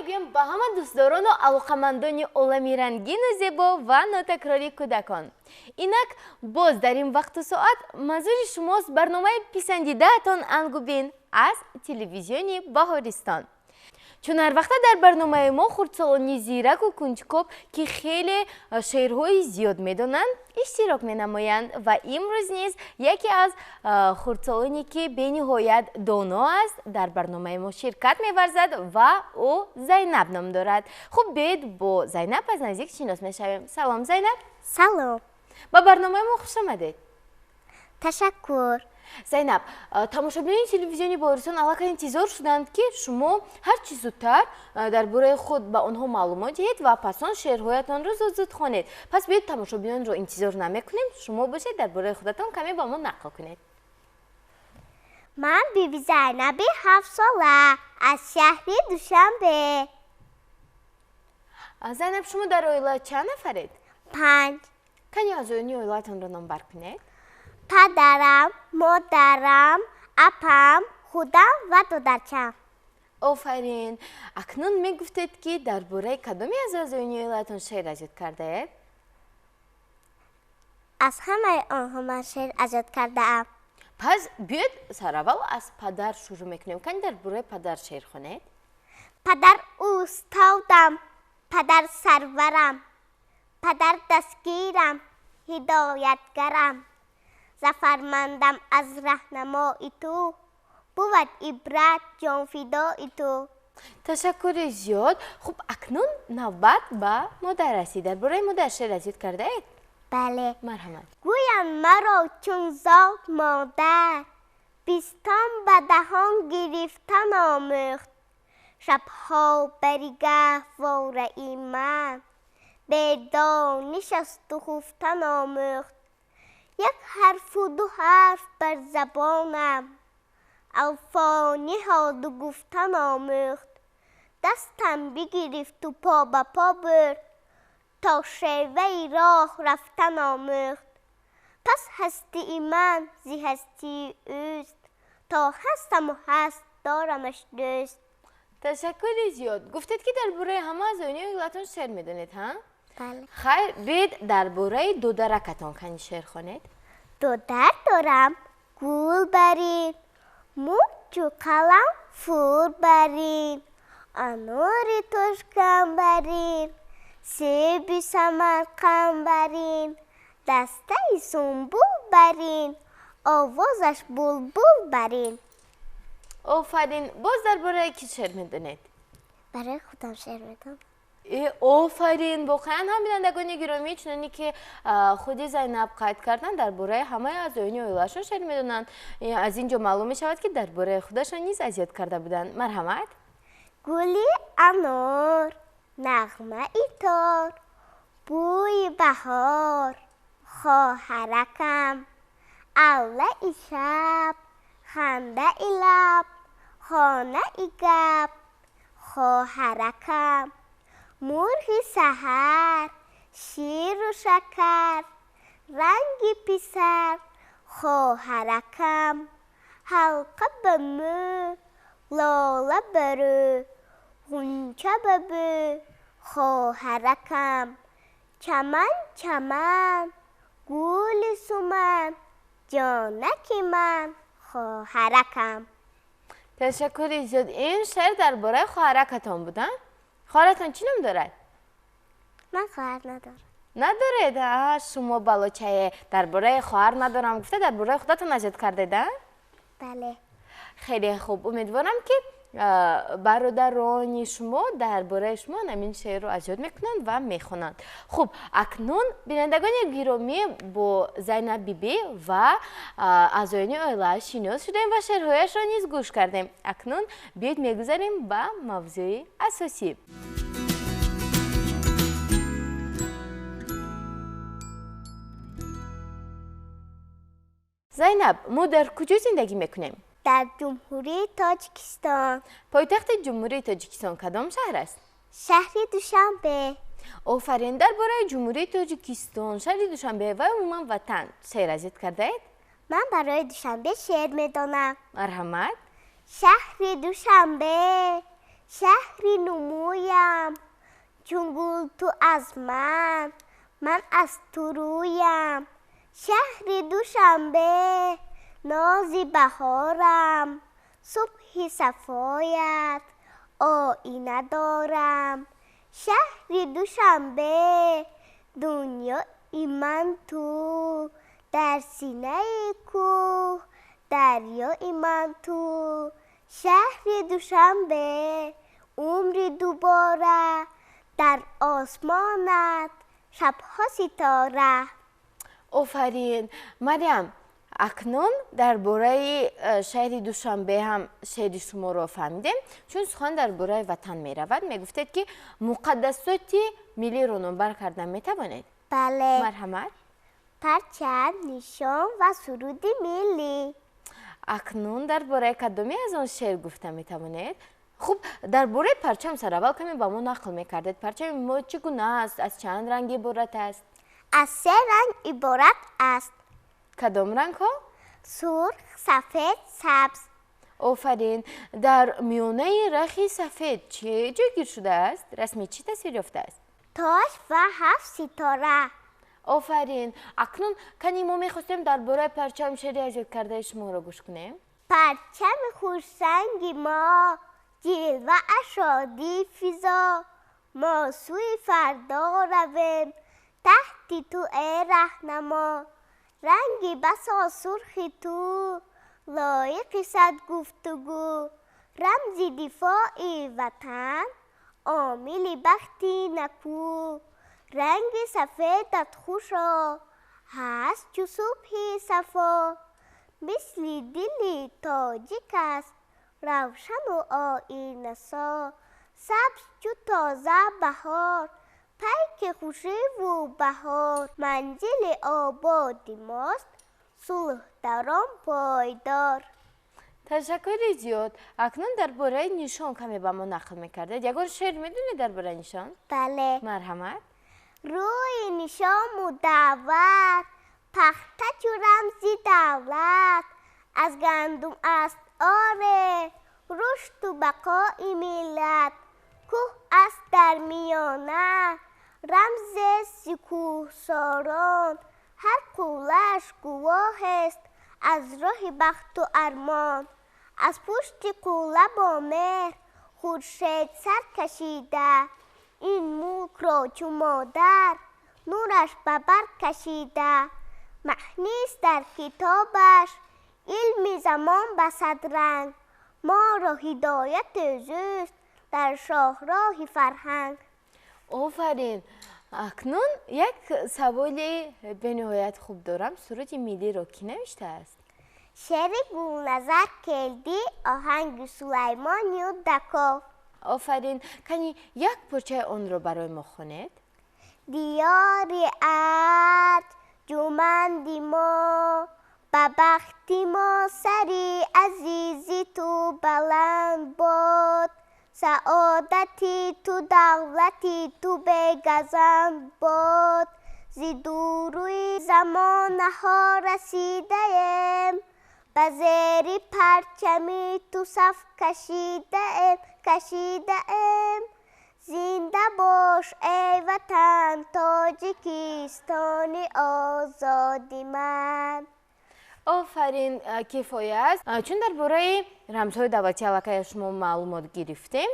мегӯям ба ҳама дӯстдорону алоқамандони олами рангину зебо ва нотакрари кӯдакон. Инак боз дар ин вақту соат манзури шумост барномаи писандидаатон Ангубин аз телевизиони Баҳористон. Чун ҳар вақта дар барномаи мо хурдсолони зираку кунҷкоб ки хеле шеърҳои зиёд медонанд иштирок менамоянд ва имрӯз низ яке аз хурдсолоне ки бениҳоят доно аст дар барномаи мо ширкат меварзад ва ӯ Зайнаб ном дорад. Хуб биёед бо Зайнаб аз наздик шинос мешавем. Салом Зайнаб. Салом. Ба барномаи мо хуш омадед. Ташаккур. Зайнаб, тамошобинони телевизиони Баҳористон аллакай интизор шуданд ки шумо ҳар чӣ зудтар дар бораи худ ба онҳо маълумот диҳед ва пас он шеърҳоятонро зуд хонед. Пас биёед тамошобинонро интизор намекунем, шумо бошед дар бораи худатон каме ба мо нақл кунед. Ман биби Зайнаби 7 сола аз шаҳри Душанбе. Зайнаб, шумо дар оила чанд нафаред? 5. Кани аз оилаи оилаатонро номбар кунед. Падарам, модарам, апам, худам ва додарчам. Офарин. Акнун мегуфтед ки дар бораи кадоме аз аъзоёни оилаатон шеър аҷод кардаед? аз ҳамаи онҳо ман шеър аҷод кардаам. Пас биёед сараввал аз падар шурӯъ мекунем. Кани дар бораи падар шеър хонед? падар ӯстодам, падар сарварам, падар дастгирам, ҳидоятгарам. зафармандам аз раҳнамои ту, буд ибрат ҷонфидои ту. Ташаккури зиёд. Хуб, акнун навбат ба модар расид. Дар бораи модар шеър аҷод кардаед? бале. Марҳамат. гӯям маро чун зод модар, бистон ба даҳон гирифтан омӯхт. шабҳо бари гаҳвораи ман, бе донишасту хуфтан омӯхт. як ҳарфу ду ҳарф бар забонам, алфониҳоду гуфтан омӯхт. дастам бигирифту по ба по бурд, то шеваи роҳ рафтан омӯхт. пас ҳастии ман зи ҳастии ӯст, то ҳастаму ҳаст дорамаш дӯст. Ташаккури зиёд. Гуфтед ки дар бораи ҳама аз оилаи оилаатон шеър медонед, ҳа? бале. хайр, биёед дар бораи додаракатон кани шеър хонед. додар дорам гул барин, мӯчу қалам фур барин, анори тушкам барин, себи самарқанд барин, дастаи сумбул барин, овозаш булбул барин. офарин. Боз дар бораи кӣ шеър медонед? барои худам шеър медонам. офарин. воқеан ҳам бинандагони гиромӣ чуноне ки худи Зайнаб қайд карданд дар бораи ҳамаи аъзоёни оилаашон шеър медонанд. аз ин ҷо маълум мешавад ки дар бораи худашон низ азиёд карда буданд. марҳамат. гули анор, нағмаи тор, бӯи баҳор, хоҳаракам, аллаи шаб, хандаи лаб, хонаи гап, хоҳаракам. мурғи саҳар, ширу шакар, ранги писар, хоҳаракам. ҳалқа ба мӯ, лола ба рӯ, ғунча ба бӯ, хоҳаракам. чаман чаман, гули суман, ҷонаки ман, хоҳаракам. ташаккури зиёд. ин шеър дар бораи хоҳаракатон буда? хоҳаратон чӣ ном дорад? ман хоҳар надорам. надоред? шумо балочае дар бораи хоҳар надорам гуфта дар бораи худатон аҷод кардед? бале. хеле хуб. умедворам ки бародарони шумо дар бораи шумо намин шеърро аҷод мекунанд ва мехонанд. хуб, акнун бинандагони гиромӣ бо Зайнаб бибӣ ва аъзоёни оилааш шинос шудем ва шеърҳояшро низ гӯш кардем. акнун биёед мегузарем ба мавзӯи асосӣ. Зайнаб, мо дар куҷо зиндагӣ мекунем? дар ҷумҳурии Тоҷикистон. пойтахти ҷумҳурии Тоҷикистон кадом шаҳр аст? шаҳри Душанбе. офарин. дар бораи ҷумҳурии Тоҷикистон, шаҳри Душанбе ва умуман ватан шеър аҷод кардаед? ман барои Душанбе шеър медонам. марҳамат. шаҳри Душанбе, شهری نمویم چون گل تو از من از تو رویم. شهری دوشنبه نازی بهارم، صبحی صفایت آینه دارم. شهری دوشنبه دنیای من تو، در سینه کوه دریای من تو. شهری دوشنبه عمری دوباره، در آسمانت شبها ستاره. آفرین مریم. اکنون درباره شهر دوشنبه هم شعر شما را فهمیدیم، چون سخن درباره وطن می رود. می گفتید که مقدسات ملی را نمبر کردن می توانید؟ بله. مرحمت. پرچم، نشان و سرود ملی. اکنون درباره کدومی از آن شعر گفته می توانید؟ خب درباره پرچم سر اول کمی با ما نقل می کردید. پرچم ما چگونه است؟ از چند رنگ عبارت است؟ از 3 رنگ عبارت است. کدام رنگ ها؟ سرخ، سفید، سبز. آفرین. در میانه رخی سفید چه جای شده است؟ رسمی چی تصویر یافته است؟ تاج و 7 ستاره. آفرین. اکنون کنی ما میخواستیم درباره پرچم شعری از یاد کرده شما را گوش کنیم. پرچم خورسنگ ما، جلوه شادی فضا، ما سوی فردا رویم تحت تو ای رهنما. رنگی بسا سرخی تو، لایق صد گفتگو، رمزی دفاع وطن، عامل بختی نکو. رنگ سفیدت خوشا، هست چو صبح صفا، مثل دل تاجیک است روشن و آینه سا. سبز چو تازه بهار، پیک خوشی و بهار، منزل آباد ماست صلح در آن پایدار. تشکر زیاد. اکنون درباره نشان کمی با ما نقل میکردید. یگار شعر میدونید درباره نشان؟ بله. مرحمت. روی نشان مدور، پخته چو رمزی دولت، از گندم است آره رشد و بقای ملت. کوه است در میانه رمز سکوه ساران، هر قولش گواه است از راه بخت و ارمان. از پشت قوله با مهر خورشید سر کشیده، این ملک را چو مادر نورش به بر کشیده. معنیست در کتابش علم زمان به 100 رنگ، ما را هدایت زوست در شاهراه فرهنگ. آفرین. اکنون یک سوال به نهایت خوب دارم. سرود ملی را کی نوشته است؟ شعر گلنظر کلدی، آهنگ سلیمان یودکوف. آفرین. کنی یک پارچه آن را برای ما خوانید؟ دیار ارجمند ما، به بخت ما سری عزیزی تو بلند باد. سعادتی تو دولتی تو بگزند باد. زی دوروی زمانه ها رسیده ایم، به زیر پرچمی تو صف کشیده ایم. زنده باش ای وطن تاجیکستان آزادی من. آفرین. کفایه است. چون درباره رمزهای دولتی علاقه شما معلومات گرفتیم،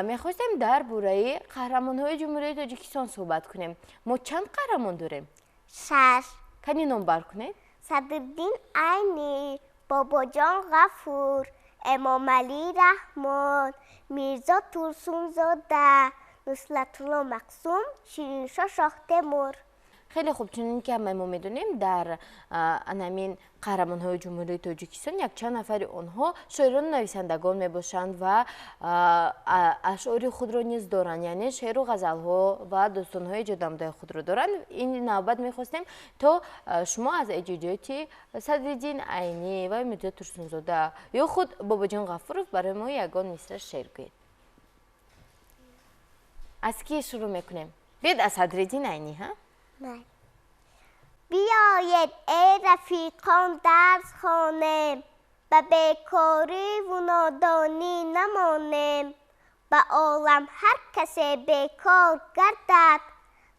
میخواستیم درباره قهرمان‌های جمهوری تاجیکستان صحبت کنیم. ما چند قهرمان داریم؟ 6. کنی نمبر کنید؟ صدرالدین عینی، باباجان غفور، امام علی رحمان، میرزا ترسونزاده، نصرت الله مقسوم، شیرینشاه شاه تیمور. خیلی خوب. چون که ما میدونیم در همین قهرمان‌های جمهوری تاجیکستان یک چند نفر آنها شاعران و نویسندگان میباشند و اشعار خود را نیز دارند، یعنی شعر و غزل‌ها و داستان‌های جدامده خود را دارند. این نوبت میخواستیم تا شما از اجازه صدرالدین عینی و میرزا ترسونزاده یا خود باباجان غفور برای ما یگان مصرع شعر گویید. از کی شروع میکنیم؟ بیاید از صدرالدین عینی. ها؟ نه. بیاید ای رفیقان درس خوانیم، به بیکاری و نادانی نمانیم. به عالم هر کسی بیکار گردد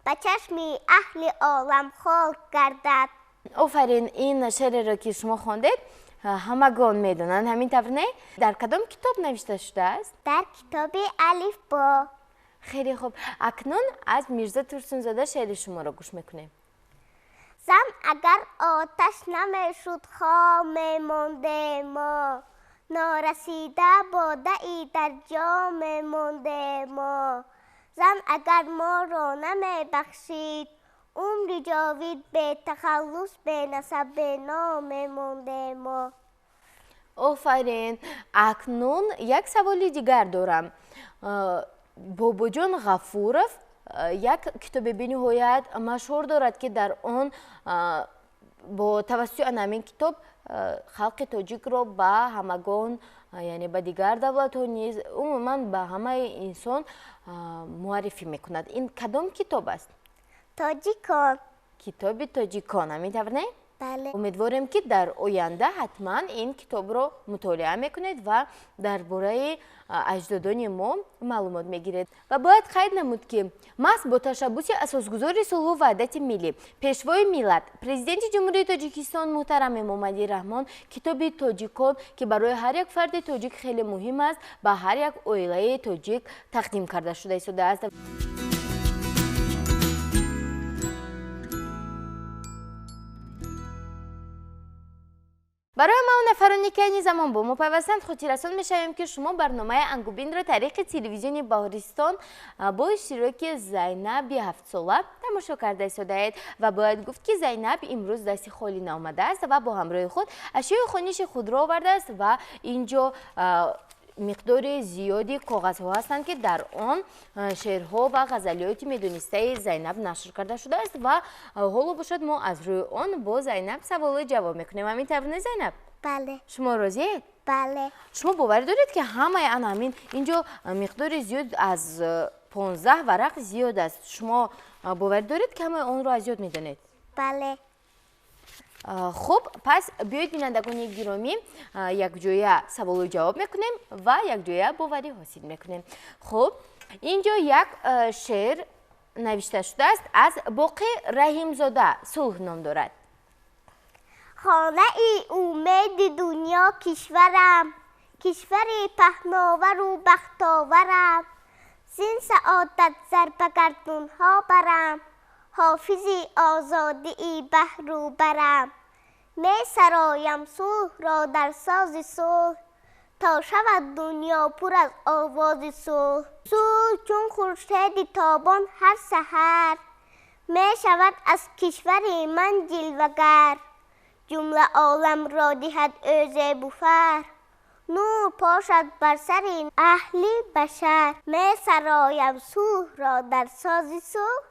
به چشمی اهل عالم خار گردد. آفرین، این شعر را که شما خواندید همگان میدونن، همین طور نه؟ در کدام کتاب نوشته شده است؟ در کتاب الف با. خیلی خوب. اکنون از میرزا ترسونزاده شعر شما را گوش میکنیم. زن اگر آتش نمیشد خام مانده ما، نارسیده باده ای در جام مانده ما. زن اگر ما را نمی بخشید عمر جاوید به تخلص به نسب نام مانده ما. آفرین. اکنون یک سوال دیگر دارم. بابا جان غفورов یک کتاب بینهایت مشهور دارد که در آن با توسط همین کتاب خلق تاجیک را به همگان، یعنی به دیگر دولت ها نیز عموما به همه انسان معرفی میکند. این کدام کتاب است؟ تاجیکان. کتاب تاجیکان، همین طور نه؟ بله. امیدوارم که در آینده حتما این کتاب رو مطالعه میکنید و درباره اجدادان ما معلومات میگیرید. و باید قید نمود که محض با تشبث اساسگذار صلح و وحدت ملی، پیشوای ملت، پرزیدنت جمهوری تاجیکستان محترم محمدی رحمان کتاب تاجیکان که برای هر یک فرد تاجیک خیلی مهم است به هر یک عائله تاجیک تقدیم کرده شده است. برای ما نفرانی که این زمان با ما پیوستند خاطررسان میشویم که شما برنامه انگوبین را طریق تلویزیون بهارستان با اشتراک زینب 7 ساله تماشا کرده اید و باید گفت که زینب امروز دست خالی نآمده است و با همراه خود اشیاء خانش خود را آورده است و اینجا مقدار زیادی کاغذها هستند که در آن شعرها و غزلیات میدونسته زینب نشر کرده شده است و حالا باشد ما از روی آن با زینب سوال جواب میکنیم. همین طور نه زینب؟ بله. شما راضیه؟ بله. شما باور دارید که همه همین اینجا مقدار زیاد از 15 ورق زیاد است. شما باور دارید که همه آن را از یاد میدونید؟ بله. خب پس بیایید بینندگان گرامی یک جویه سوال و جواب میکنیم و یک جویه باوری حاصل میکنیم. خب اینجا یک شعر نوشته شده است از باقی رحیمزاده، صلح نام دارد. خانه ای امید دنیا کشورم، کشوری پهناور و بختاورم، زین سعادت ضرب گردون ها برم، حافظی آزادی ای بحر و برم. می سرایم صلح را در ساز صلح، تا شود دنیا پر از آواز صلح. صلح چون خورشید تابان هر سحر، می شود از کشور من جلوه‌گر. جمله عالم را دهد عز بوفر، نور پاشد بر سر اهل بشر. می سرایم صلح را در ساز صلح،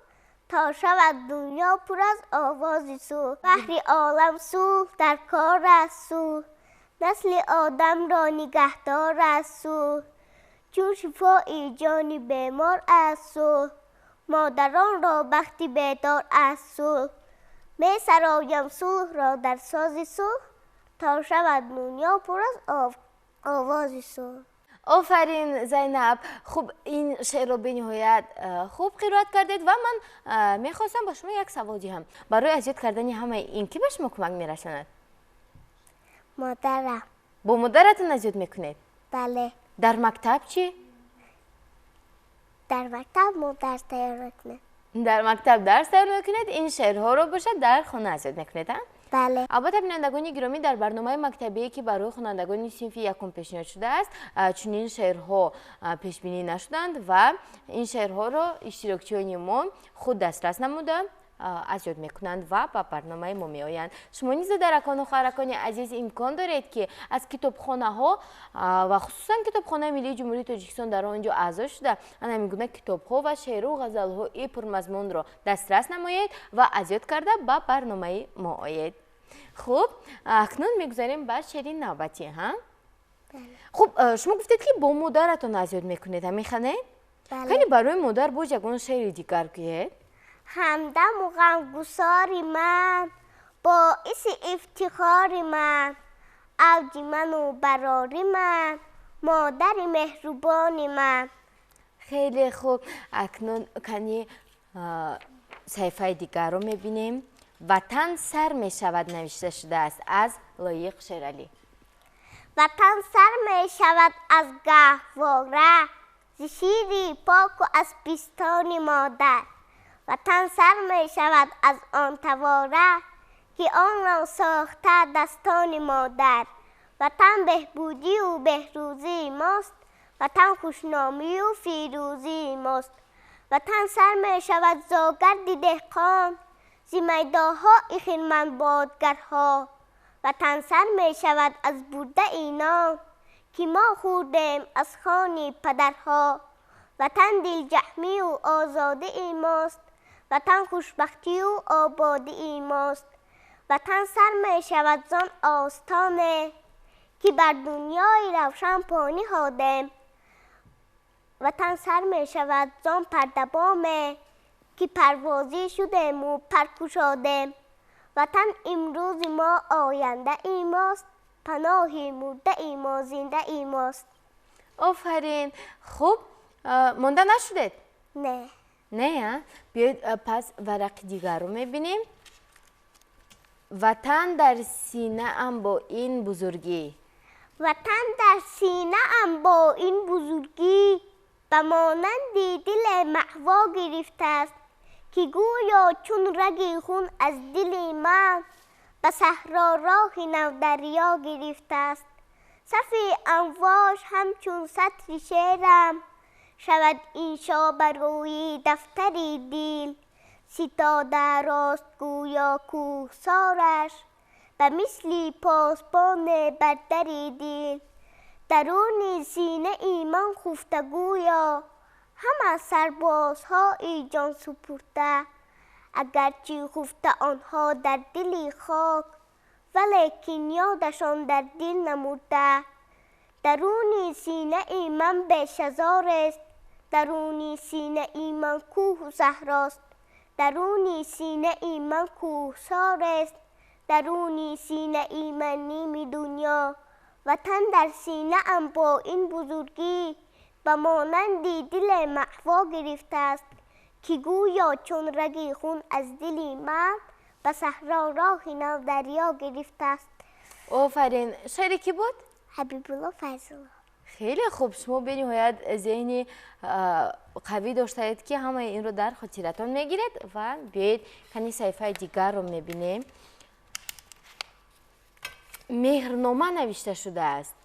تا شود دنیا پر از آواز صلح. بحر عالم صلح در کار است صلح، نسل آدم را نگهدار است صلح. چون شفای جان بیمار است صلح، مادران را بخت بیدار است صلح. می سرایم صلح را در ساز صلح، تا شود دنیا پر از آواز صلح. آفرین زینب. خوب این شعر رو به نهایت خوب قرائت کردید و من میخواستم با شما یک سوال هم برای اذیت کردن همه این که به شما کمک میرساند؟ مادرم. با مادرتون اذیت میکنید؟ بله. در مکتب چی؟ در مکتب مادر تیار میکنه. در مکتب درس تیار میکنید، این شعرها رو باشد در خانه اذیت میکنید؟ بله. البته بینندگان گرامی در برنامه مکتبی که برای خوانندگان صنف یکم پیشنهاد شده است چنین شعرها پیش بینی نشدند و این شعرها را اشتراکچیان ما خود دسترس نموده از یاد میکنند و به برنامه ما میآیند. شما نیز درکان و خواهرکان عزیز امکان دارید که از کتابخانه ها و خصوصا کتابخانه ملی جمهوری تاجیکستان در آنجا اعضا شده همین گونه کتاب ها و شعر و غزل های پرمضمون را دسترس نمایید و از یاد کرده به برنامه ما آیید. خب اکنون میگذاریم به شعر نوبتی ها. خب شما گفتید که با مادرتون از یاد میکنید، میخوانید؟ بله. برای مادر باز یگان شعر دیگر گویید. همدم و غمگسار من، باعث افتخار من، اوج من و برار من، مادر مهربان من. خیلی خوب. اکنون کنی صحیفه دیگر رو میبینیم. وطن سر می شود نوشته شده است از لایق شیرالی. وطن سر می شود از گهواره، ز شیری پاک و از پیستان مادر. وطن سر می شود از آن تواره، که آن را ساخته دستان مادر. وطن بهبودی و بهروزی ماست، وطن خوشنامی و فیروزی ماست. وطن سر می شود زاگرد دهقان، ز میدانها خرمن بادگرها. وطن سر می شود از برده اینان، که ما خوردیم از خوان پدرها. وطن دل جهمی و آزاده ای ماست، وطن خوشبختی و آباده ای ماست. وطن سر می شود زان آستانه، که بر دنیای روشن پا نهادیم. وطن سر می شود زان پردبامه، که پروازی شدیم و پر گشادیم. وطن امروز ما آینده ای ماست، پناهی مرده ای ما زنده ای ماست. آفرین. خوب مونده نشدید؟ نه. بیاید پس ورق دیگر رو میبینیم. وطن در سینه ام با این بزرگی. وطن در سینه ام با این بزرگی، به مانند دل محوا گرفته است، که گویا چون رگ خون از دل من، به صحرا راه نو دریا گرفته است. صف امواج همچون سطر شعرم، شود انشا بر روی دفتر دل. ستاده راست گویا کوهسارش، به مثل پاسبان بر در دل. درون سینه ایمان خفته گویا، هم از سربازها ای جان سپرده. اگرچه خفته آنها در دل خاک، ولیکن یادشان در دل نمرده. درون سینه ایمان بیش از هزار است، درون سینه ایمان کوه و صحراست. درون سینه ایمان کوهسار است، درون سینه ایمان نیم دنیا. وطن در سینه ام با این بزرگی، به مانند دل محوا گرفته است، که گویا چون رگ خون از دل من، به صحرا راه نو دریا گرفته است. آفرین. شعری کی بود؟ حبیب الله فیض‌الله. خیلی خوب. شما به نهایت ذهنی قوی داشتید که همه این رو در خاطرتان میگیرید. و بیایید کنی صحیفه دیگر رو میبینیم. مهرنامه نوشته شده است.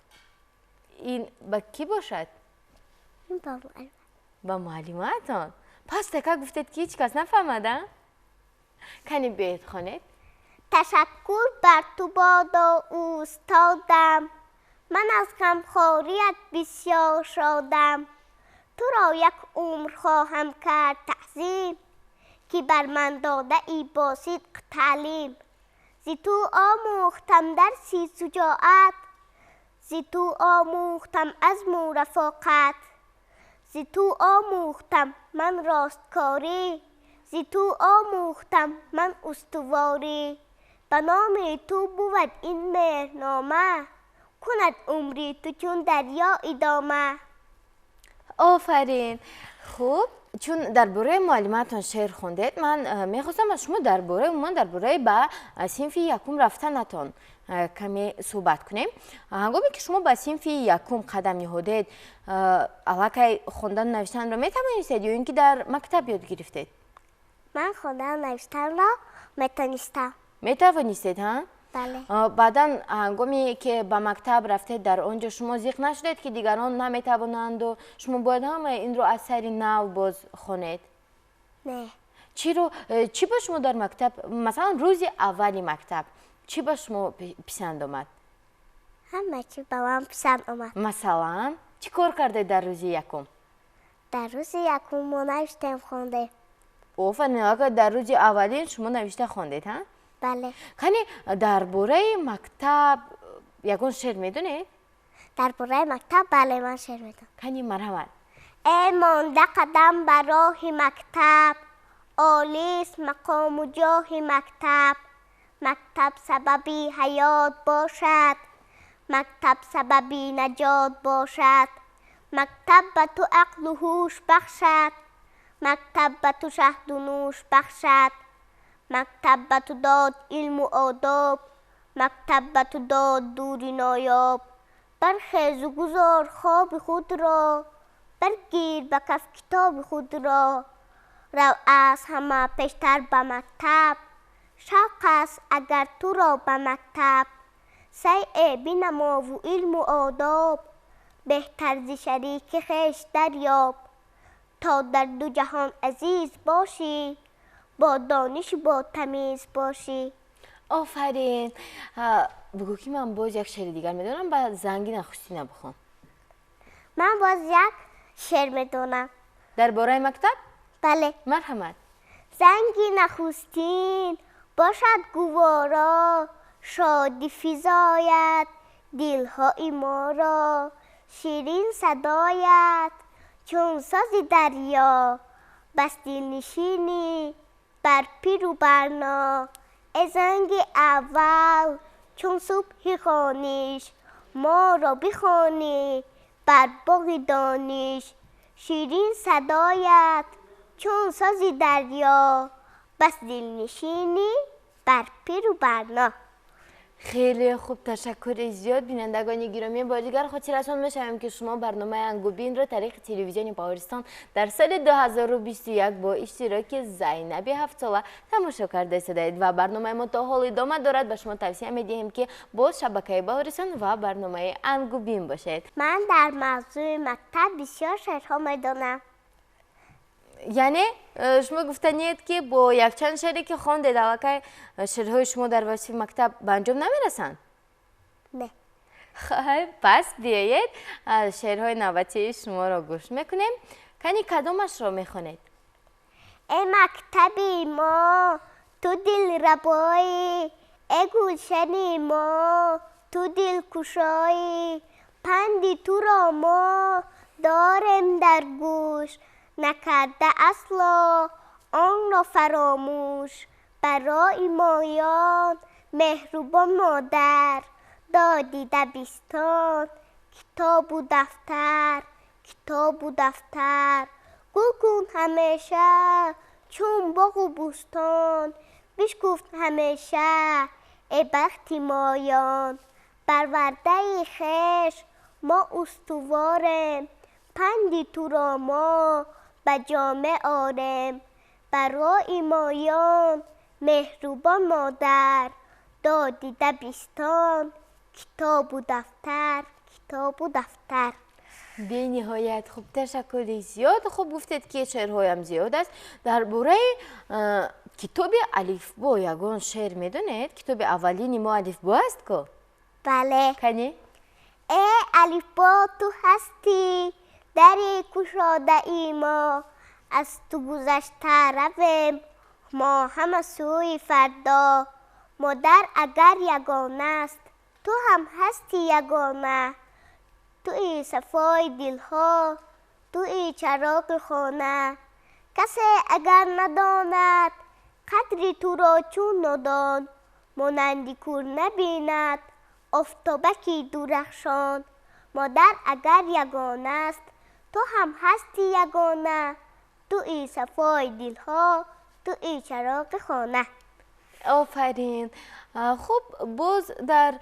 این با کی باشد؟ این با معلم. با معلمتان. پس تکا گفتید که هیچ کس نفهمده؟ کنی بیایید خوانید. تشکر بر تو بادا اوستادم، من از غمخواریت بسیار شادم. تو را یک عمر خواهم کرد تعظیم، که بر من داده ای با صدق تعلیم. ز تو آموختم درسی شجاعت، ز تو آموختم عزم و رفاقت. ز تو آموختم من راستکاری، ز تو آموختم من استواری. به نام تو بود این مهرنامه، کند عمری تو چون دریا ادامه. آفرین. خوب. چون درباره معلمتان شعر خوندید، من میخواستم از شما درباره با صنف یکم رفتنتان کمی صحبت کنیم. هنگامی که شما به صنف یکم قدم نهادید، علاقه خواندن نوشتن را میتوانستید یا اینکه در مکتب یاد گرفتید؟ من خواندن نوشتن را میتوانستید ها؟ بله. بعدا هنگامی که به مکتب رفتید، در آنجا شما ذیق نشدید که دیگران نمیتوانند و شما باید هم این رو از سر نو باز خوانید؟ نه. چی با شما در مکتب، مثلا روز اولی مکتب چی با شما پسند آمد؟ همه چی با من پسند آمد. مثلا چی کار کرده در روز یکم؟ در روز یکم ما نوشتیم خونده. آفرین. در روز اولین شما نوشته خواندید ها؟ بله. کنی درباره مکتب یکون شعر میدونید؟ درباره مکتب بله من شعر میدونم. کنی مرحمت. ای مانده قدم بر راه مکتب، عالیست مقام و جاه مکتب. مکتب سببی حیات باشد، مکتب سببی نجات باشد. مکتب به تو عقل و هوش بخشد، مکتب به تو شهد و نوش بخشد، مکتب به تو داد علم و آداب، مکتب به تو داد دوری نایاب. برخیز و گذار خواب خود را، برگیر به کف کتاب خود را. رو از همه پیشتر به مکتب، شوق است اگر تو را به مکتب. سعی بنما و علم و آداب، بهتر ز شریک خویش دریاب. تا در دو جهان عزیز باشی، با دانش با تمیز باشی. آفرین. بگو که من باز یک شعر دیگر میدونم و زنگی نخواستی نبخوام. من باز یک شعر میدونم. درباره مکتب؟ بله. مرحمت. زنگی نخستین باشد گوارا، شادی فزاید دلهای ما را. شیرین صدایت چون ساز دریا، بس دل نشینی بر پیر و برنا. ای زنگ اول چون صبح خوانش، ما را بخوانی بر باغ دانش. شیرین صدایت چون ساز دریا، بس دل نشینی بر پیر و برنا. خیلی خوب، تشکر زیاد. بینندگان گرامی، بازیگر خاطرتان میشویم که شما برنامه انگوبین را طریق تلویزیون پاورستان در سال 2021 با اشتراک زینب 7 ساله تماشا کرده استید و برنامه ما تا حال ادامه دارد. به شما توصیه میدهیم که با شبکه پاورستان و برنامه انگوبین باشید. من در موضوع مکتب بسیار شعرها میدونم. یعنی شما گفتنید که با یک چند شعری که خواندید الکی شعرهای شما در وصف مکتب به انجام نمیرسند؟ نه. خب پس بیایید شعرهای نوبتی شما را گوش میکنیم. کنی کدامش را میخونید؟ ای مکتبی ما تو دل ربایی، ای گلشنی ما تو دل کشایی. پندی تو را ما داریم در گوش، نکرده اصلا آن را فراموش. برای مایان مهربان مادر، دادی دبستان کتاب و دفتر. کتاب و دفتر گل کن همیشه چون باغ و بوستان. بشکفت همیشه ای بختی مایان، پرورده خویش ما استواریم. پندی تو را ما به جامه آریم، برای مایان مهربان مادر، دادی دبستان کتاب و دفتر. کتاب و دفتر. به نهایت خوب، تشکر زیاد. خوب گفتید که شعرهایم زیاد است. درباره کتاب الفبا یگان شعر میدونید؟ کتاب اولین ما الفبا است که؟ بله. کنی؟ ای الفبا تو هستی دری گشاده ای ما، از تو گذشته رویم ما همه سوی فردا. مادر اگر یگانه است تو هم هستی یگانه، توی صفای دلها توی چراغ خانه. کسی اگر نداند قدری تو را چون ندان، مانندی کور نبیند آفتابکی درخشان. مادر اگر یگانه است تو هم هستی یگانه، توی صفای دلها توی چراغ خانه. آفرین. خب باز در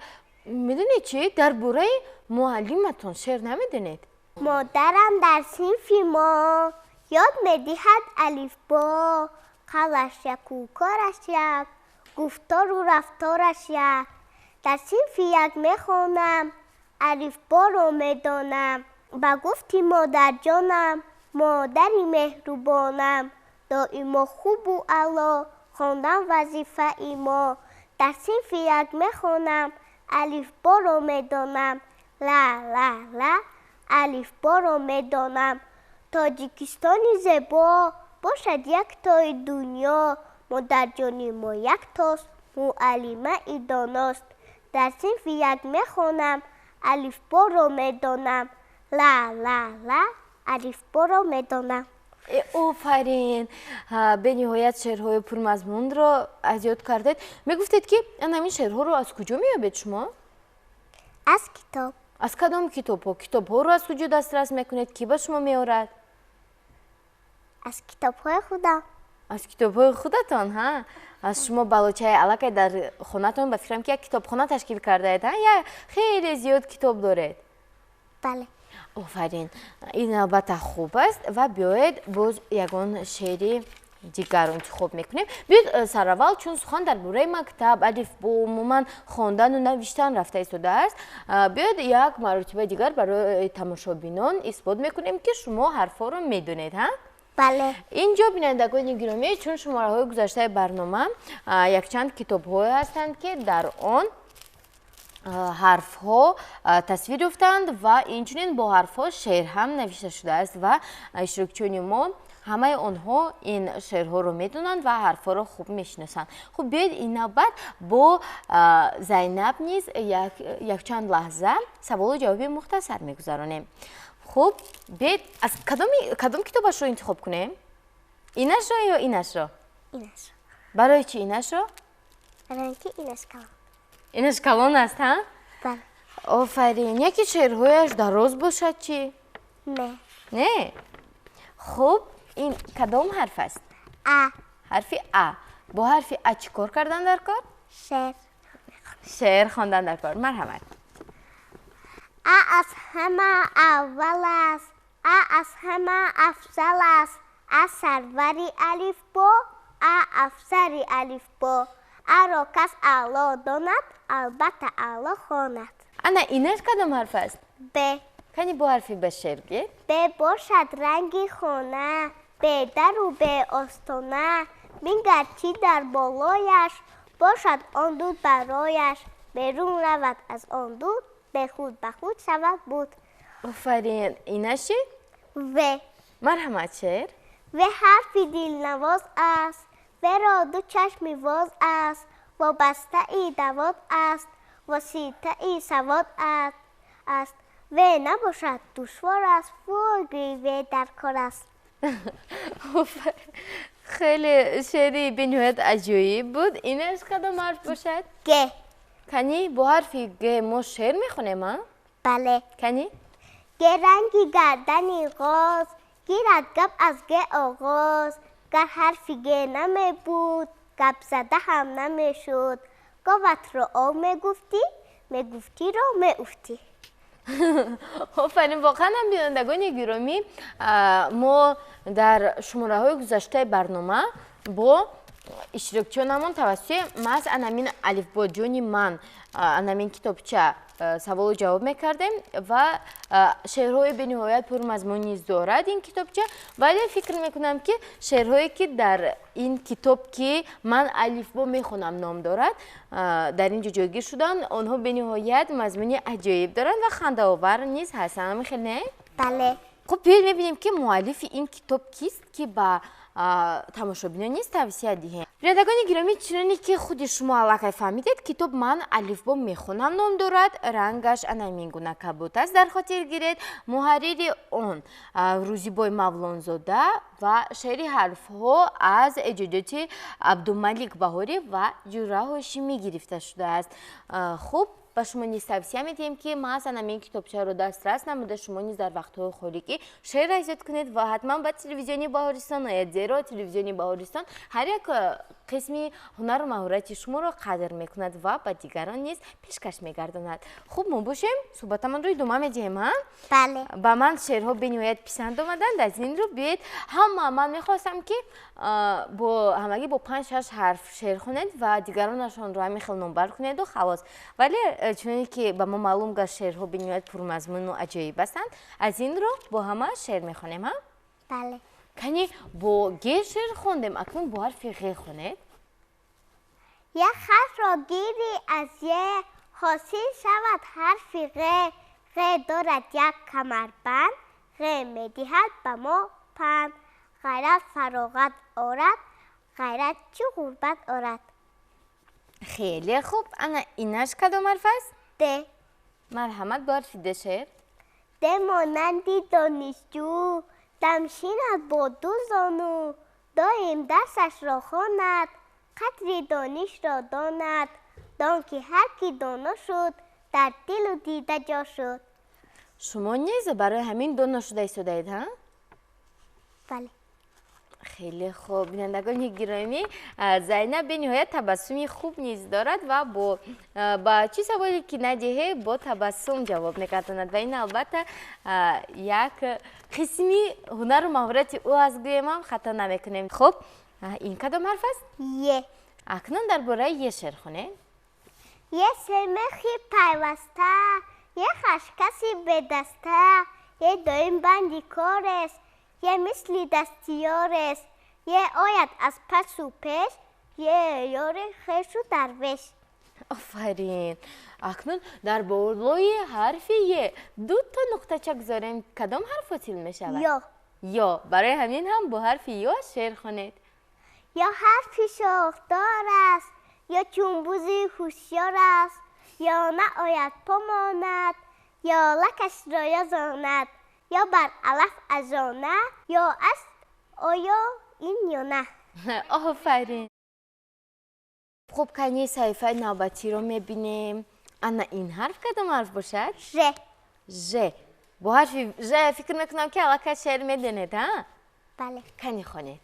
میدونید چی؟ درباره معلمتون شعر نمیدونید؟ مادرم در صنف ما یاد میدهد الفبا، قلش یک و کارش یک، گفتار و رفتارش یک. در صنف یک میخوانم الفبا رو میدانم، با گفتی مادر جانم مادری مهربانم. دائما خوب و علا خواندن وظیفه ای ما، در صنف یک میخوانم الفبا رو میدانم. لا لا لا الفبا رو میدانم. تاجیکستانی زیبا باشد یک تای دنیا، مادر جانی ما یک تاست معلمه ای داناست. در صنف یک میخوانم الفبا رو میدانم. لا لا لا الفبا رو میدانم. آفرین. به نهایت شعرهای پرمضمون را از یاد کردید. میگفتید که همین شعرها رو از کجا میابید شما؟ از کتاب. از کدام کتاب ها رو از کجا دسترس میکنید؟ کی به شما میارد؟ از کتاب های خودم. از کتاب های خودتان ها؟ از شما بلوچه علاقه در خونتان به فکرم که یک کتابخانه تشکیل کرده اید ها؟ یا خیلی زیاد کتاب دارید؟ بله. آفرین، این البته خوب است و بیاید باز یگان شعری دیگر انتخاب میکنیم. بیاید سر اول چون سخن در باره مکتب الف با عموما خواندن و نوشتن رفته ایستاده است، بیاید یک مرتبه دیگر برای تماشابینان اثبات میکنیم که شما حرفا رو میدونید ها؟ بله. اینجا بینندگان گرامی چون شماره های گذشته برنامه یک چند کتاب های هستند که در آن حرف ها تصویر یافتند و اینچنین با حرف ها شعر هم نوشته شده است و اشتراکچیان ما همه آنها این شعرها رو میدونند و حرف ها رو خوب میشناسند. خب بیاید این نوبت با زینب نیز یک چند لحظه سوال و جواب مختصر میگذرانیم. خب بیاید از کدام کتابش رو انتخاب کنیم؟ اینش رو یا اینش رو؟ اینش رو. برای چی اینش رو؟ برای اینکه اینش کلان. اینش کلان است ها؟ بله. آفرین. یکی شعرهایش دراز باشد چی؟ نه. نه. خب این کدام حرف است؟ ا. حرف ا. با حرف ا چی کار کردن در کار؟ شعر. شعر خواندن در کار. مرحمت. ا از همه اول است، ا از همه افضل است، ا سروری الف با، ا افسری الف با، ا را کس اعلی داند البته اعلی خواند. انا اینش کدام حرف است؟ ب. کنی با حرف ب شعر گیر؟ ب باشد رنگی خانه، به در و به آستانه، بینگر چی در بالایش، باشد آن دود برایش، بیرون رود از آن دود، به خود شود بود. آفرین. اینش چی؟ و. مرحمت شعر. و حرفی دلنواز است، و را دو چشمی واز است، و بسته ای دواد است، و سیته ای سواد است، و نباشد دشوار است، وای و در کار است. خیلی شعری به نهایت عجیب بود. اینش کدام حرف باشد؟ گ. کنی با حرف گ ما شعر میخونیم ها؟ بله. کنی؟ گ رنگی گردنی غاز، گیرد گپ از گ آغاز، گر حرفی گ نمی بود، گپ زده هم نمی شد، گوت رو آو می گفتی رو می افتی. آفرین. واقعا هم بینندگان گرامی ما در شماره های گذشته برنامه با اشتراکچیانمون توسط محض انامین الف با جانی من انامین کتابچه سوال و جواب میکردیم و شعرهای به نهایت پرمضمون نیز دارد این کتابچه، ولی فکر میکنم که شعرهایی که در این کتاب که من الف با میخونم نام دارد در اینجا جایگیر شدن، آنها به نهایت مضمون عجایب دارند و خنده آور نیز هستند. خیلی نه؟ بله. خب بیاید میبینیم که مؤلف این کتاب کیست که با تماشابینان نیز توصیه دهیم. بینندگان گرامی چنانی که خود شما علاقه فهمیدید کتاب من الف با میخونم نام دارد، رنگش انامین گونه کبوت است. در خاطر گیرید محرر آن روزیبای مولانزاده و شعر حرف ها از ایجادات عبدالملک بهاری و جوره هاشمی گرفته شده است. خب و شما نیز توصیه میدیم که مثلا این کتابچه رو دسترس نموده شما نیز در وقت‌های خالی شعر ایجاد کنید و حتما به تلویزیونی بهارستان آید، زیرا تلویزیونی بهارستان هر یک قسمی هنر و مهارت شما رو قدر میکند و به دیگران نیز پیشکش میگرداند. خوب ما باشیم صحبتمان رو ادامه میدیم ها؟ بله. با من شعرها به نهایت پسند آمدند، از این رو بیاید هم من میخواستم که با همگی با 5-6 حرف شعر خونید و دیگرانشان رو همین خیلی نمبر کنید و خلاص. ولی چون که به ما معلوم گشت شعرها به نهایت پرمضمون و عجایب هستند، از این رو با همه شعر میخونیم ها؟ بله. کنی با گ شعر خوندیم، اکنون با حرف غ خونید. یک خط را گیری از یه حاصل شود حرف غ. غ دارد یک کمربند، غ میدهد به ما پند، غیرت فراغت آرد، غیرت چه غربت آرد. خیلی خوب. انا اینش کدام حرف است؟ د. مرحمت با حرف د شعر. د مانندی دانشجو، دمشیند با 2 زانو، دایم درسش را خواند، قدر دانش را داند، دان که هر کی دانا شد، در دل و دیده جا شد. شما نیز برای همین دو نشده ایستادید ها؟ بله. خیلی خوب. بینندگان گرامی، زینب به نهایت تبسمی خوب نیز دارد و با چی سوالی که ندهه با تبسم جواب میکردند و این البته یک قسمی هنر و مهارت او از گوی ما خطا نمیکنیم. خب این کدام حرف است؟ یه. اکنون درباره یه شعر خونه. یه سمخی پیوسته، یه خشکسی به دسته، یه دایم بندی کار است، یه مثلی دستیار است، یه آید از پس و پیش، یه یار خیش و درویش. آفرین. اکنون در بالای حرف یه دو تا نقطه چک گذاریم. کدام حرف وصل می شود؟ یا. یا. برای همین هم با حرف یا شعر خوانید. یا حرفی شاخدار است، یا چونبوزی هوشیار است، یا نه آید پاماند، یا لکش را یزاند، یا بر علف ازانه، یا است آیا این یا نه. آفرین. خب کنی صحیفه نوبتی رو میبینیم. انا این حرف کدام حرف باشد؟ ژ. ژ. با حرف ژ فکر میکنم که علاقه شعر میدونید ها؟ بله. کنی خوانید.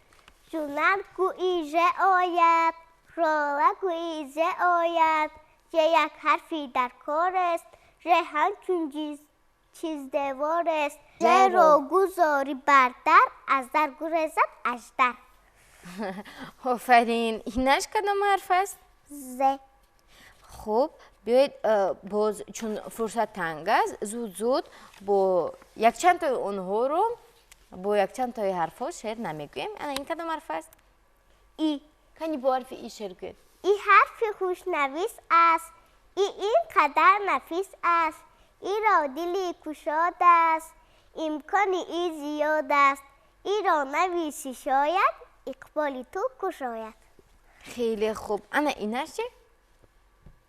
جونم گویی ژ آید، راله گویی ژ آید، ژ یک حرفی در کار است، ژ همچون چیز دوار است، ژ را گذاری بر در، از در گریزد اژدر. آفرین. اینش کدام حرف است؟ ز. خب بیایید باز چون فرصت تنگ است زود با یک چند تا اونها رو با یک چند تا حرفا شعر نمیگویم. این کدام حرف است؟ ای. کنی با حرف ای شعر گوید. ای حرف خوشنویس است، این قدر نفیس است، ای را دلی کشاد است، امکان ای زیاد است، ای را نویسی شاید، اقبالی تو کشاید. خیلی خوب. انا اینش چه؟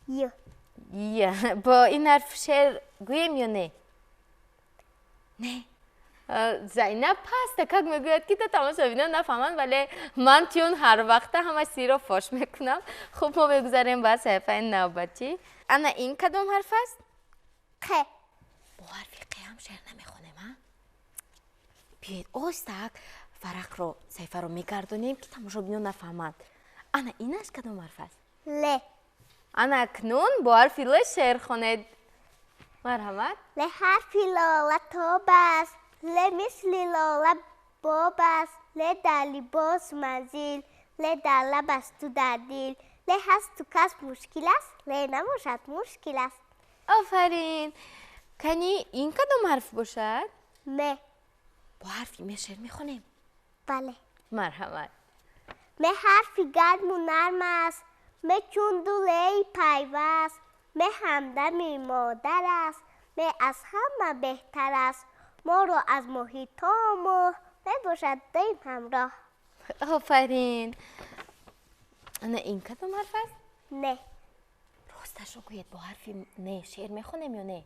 یا. یا. با این حرف شعر گویم یا نه؟ نه. زینب پس تکک میگوید که تا تماشابینان نفهمند، ولی من چون هر وقت همه سی رو فاش میکنم. خب ما بگذاریم با صحفه نوبتی. انا این کدام حرف است؟ ق. با حرف ق هم شعر نمیخونیم ها؟ بیایید آستک فرق رو صحفه رو میگردونیم که تماشابینان نفهمند. انا اینش کدام حرف است؟ ل. انا اکنون با حرف ل شعر خونید. مرحمت. ل حرفی لاله تاب است، ل مثل لاله باب است، ل در لباس منزل، ل در لب است تو در دل، ل هست تو کس مشکل است، ل نباشد مشکل است. آفرین. کنی این کدام حرف باشد؟ م. با حرفی می شعر میخونیم. بله. مرحمت. م حرفی گرم و نرم است، م چون دوله پیوست، م همدم مادر است، م از همه بهتر است، ما را از محیط آموخت، م باشد دایم همراه. آفرین. انا این کدام حرف است؟ نه. راستش رو گوید با حرفی نه شعر میخونیم یا نه؟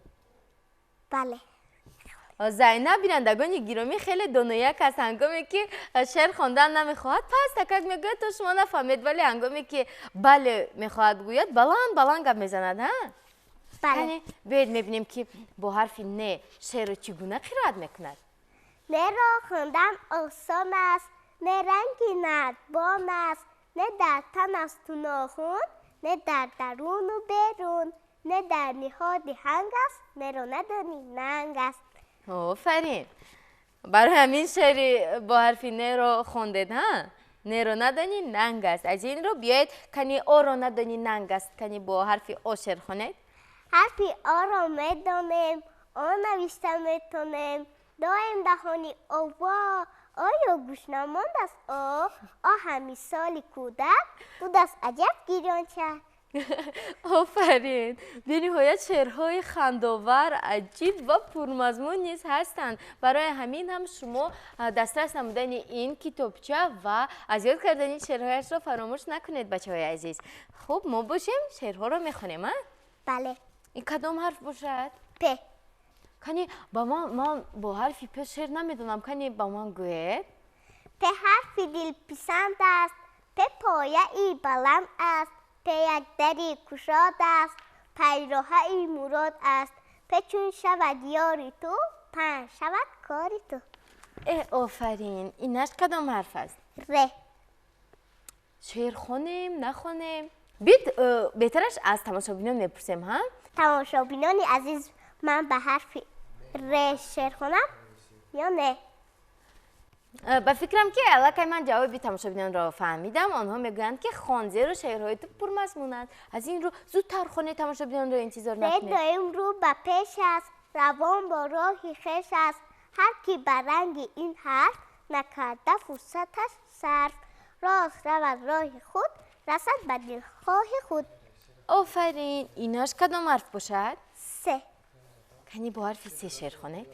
بله. زینب بینندگان گرامی خیلی دونویک است. هنگامی که شعر خواندن نمیخواهد پس تکک میگوید تا شما نفهمید، ولی هنگامی که بله میخواهد گوید بلند گپ میزند ها؟ بله. بیاید میبینیم که با حرف نه شعر رو چگونه قرائت میکند. نه را خواندن آسان است، نه رنگی نردبان است، نه در تن است تو ناخن، نه در درون و بیرون، نه در نهاد هنگ است، نه را ندانی ننگ است. آفرین. برای همین شعر با حرف نه رو خوندید ها؟ نه رو ندانی ننگ است. از این رو بیایید کنی او رو ندانی ننگ است کنی با حرف او شعر خونید. حرفی آ را میدانم، آ نوشته میتونم، دایم دهانی آوا، آیا گوش نماند است آ همی سالی کودک، بود است عجب گیران چه. آفرین. به نهایت شعرهای خندآور، عجیب و پرمضمون نیز هستند. برای همین هم شما دسترس نمودن این کتابچه و از یاد کردن شعرهایش را فراموش نکنید بچه‌های عزیز. خب ما باشیم شعرها رو میخونیم ها؟ بله. این کدام حرف باشد؟ پ. کنی با من با حرفی پ شعر نمیدونم، کنی با من گوید؟ پ حرفی دل پسند است، پ پایه ای بلند است، پ یک دری کشاد است، پیراه ای مراد است، چون شود یاری تو 5 شود کاری تو. آفرین. اینش کدام حرف است؟ ر. شعر خونیم نخونیم؟ بید بهترش از تماشابینان میپرسیم ها؟ تماشابینان عزیز من به حرف ر شعر خونم یا نه؟ با فکرم که الان من جواب تماشابینان را فهمیدم. آنها میگویند که خانزه و شعرهای تو پرمضمون است. از این رو زودتر خونه تماشابینان را انتظار نکنید. دایم رو به پیش است، روان با راهی خویش است. هر کی بر رنگ این حرف نکرده فرصتش صرف. راست رود راه خود رسد به دلخواه خود. آفرین. ایناش کدام حرف باشد؟ 3. کنی با حرف 3 شعر خونه؟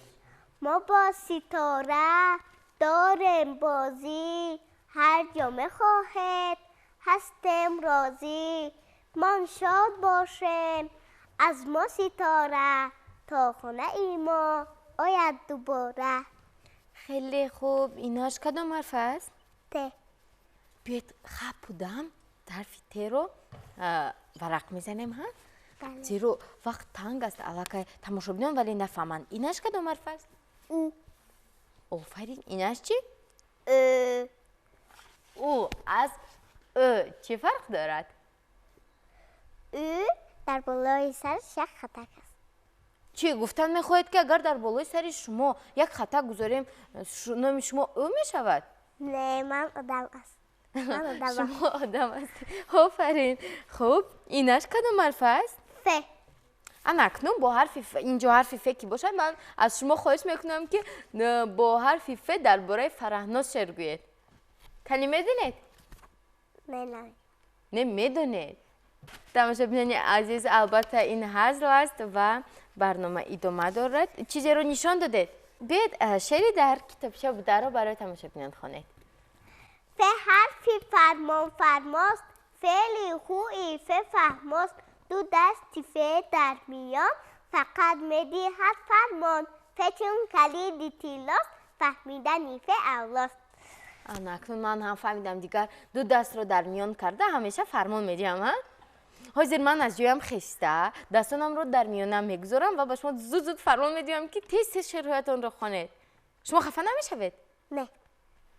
ما با ستاره داریم بازی، هر جا میخواهید هستیم راضی. من شاد باشیم از ما ستاره، تا خونه ای ما آید دوباره. خیلی خوب. ایناش کدام حرف است؟ ت. بیاید خواب بودم در حرف ت رو ورق میزنیم ها؟ بله. زیرا وقت تنگ است علاقه تماشابینان ولی نفهمند. ایناش کدام حرف است؟ او. آفرین. ایناش چی؟ اه. او از چه فرق دارد؟ او در بالای سرش یک خطک است. چی گفتن میخواهید که اگر در بالای سر شما یک خطا گذاریم نام شما او میشود؟ نه من آدم است. من آدم شما آدم است. آفرین. خب ایناش کدام حرف است؟ ف. اما اکنون با حرف اینجا حرف ف کی باشد من از شما خواهش میکنم که با حرف ف درباره فرهناز شعر گویید. کنی میدونید؟ نه. نمیدونید. تماشابینان عزیز البته این حضر است و برنامه ادامه دارد. چیزی رو نشان دادید. بیاید شعری در کتابچه بوده رو برای تماشابینان خوانید. ف حرفی فرمان فرماست، فعلی خویی ف فهماست. دو دستی ف در میان، فقط میدی هر فرمان. ف چون کلید تیلاست، فهمیدنی ف اولاست. اکنون من هم فهمیدم دیگر دو دست رو در میان کرده همیشه فرمان میدیم ها؟ حاضر من از جویم خسته دستانم رو در میانم میگذارم و به شما زود فرمان میدیم که تیز شعرهایتان رو خوانید. شما خفه نمیشوید؟ نه.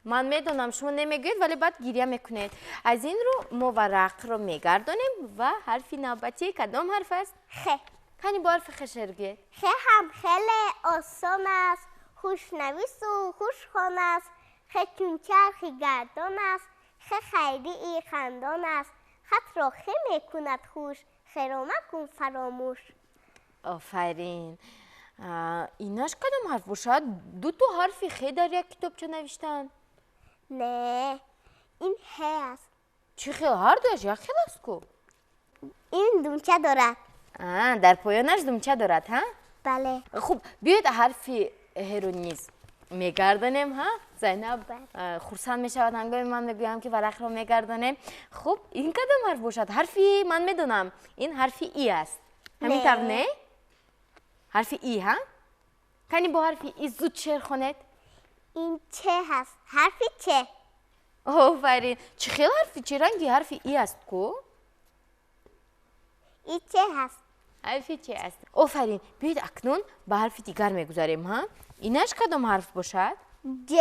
من میدونم شما نمیگوید ولی بعد گریه میکنید. از این رو ما ورق رو میگردانیم و حرف نوبتی کدام حرف است؟ خ. کنی با حرف خ شعر گوید. خ هم خیلی آسان است، خوشنویس و خوشخوان است. خ چون چرخی گردان است، خ خیری ای خندان است. خط را خ میکند خوش، خ را مکن فراموش. آفرین. ایناش کدام حرف باشد؟ دو تا حرف خ در یک کتابچه نوشتن؟ نه این ه است. چی خیلی هر دوش یک خیلی است کو؟ این دومچه دارد. در پایانش دومچه دارد ها؟ بله. خوب بیاید حرف ه رو نیز میگردانیم ها؟ زینب خرسند میشود هنگامی من میگویم که ورق رو میگردانیم. خب این کدام حرف باشد؟ حرفی من میدونم این حرف ای است. همین طور نه؟ حرف ای ها؟ کنی با حرف ای زود شعر خونید؟ این چه هست؟ حرفی چه؟ آفرین. چه خیلی حرفی چه رنگی حرف ای است کو؟ این چه هست؟ حرفی چه است؟ آفرین. بیاید اکنون به حرف دیگر میگذاریم ها؟ اینش کدام حرف باشد؟ ج.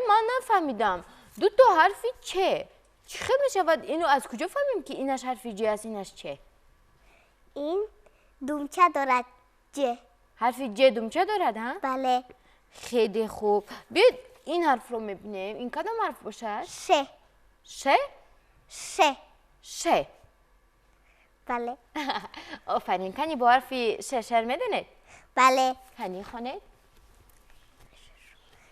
من نفهمیدم. دو تا حرفی چه خیلی میشود اینو از کجا فهمیم که اینش حرفی ج است اینش چه؟ این دومچه دارد ج. حرفی ج دومچه دارد ها؟ بله. خیلی خوب. بیاید این حرف رو میبینیم. این کدام حرف باشد؟ ش. ش؟ ش. ش. بله. آفرین. کنی با حرفی ش شعر میدونید؟ بله. کنی خوانید؟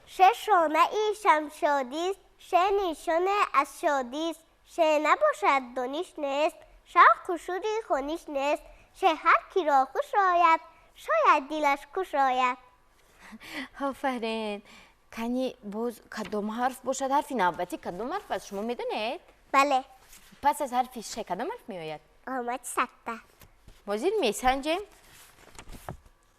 ش شانه ای شمشادیست، ش نشانه از شادیست. ش نباشد دانش نیست، شوق و شوری خونیش نیست. ش هر کی را خوش آید، شاید دلش خوش آید. آفرین. کنی باز کدام حرف باشد؟ حرفی نوبتی کدام حرف است شما میدونید؟ بله. پس از حرف ش کدام حرف میآید؟ آمد سکته. مازید میسنجیم؟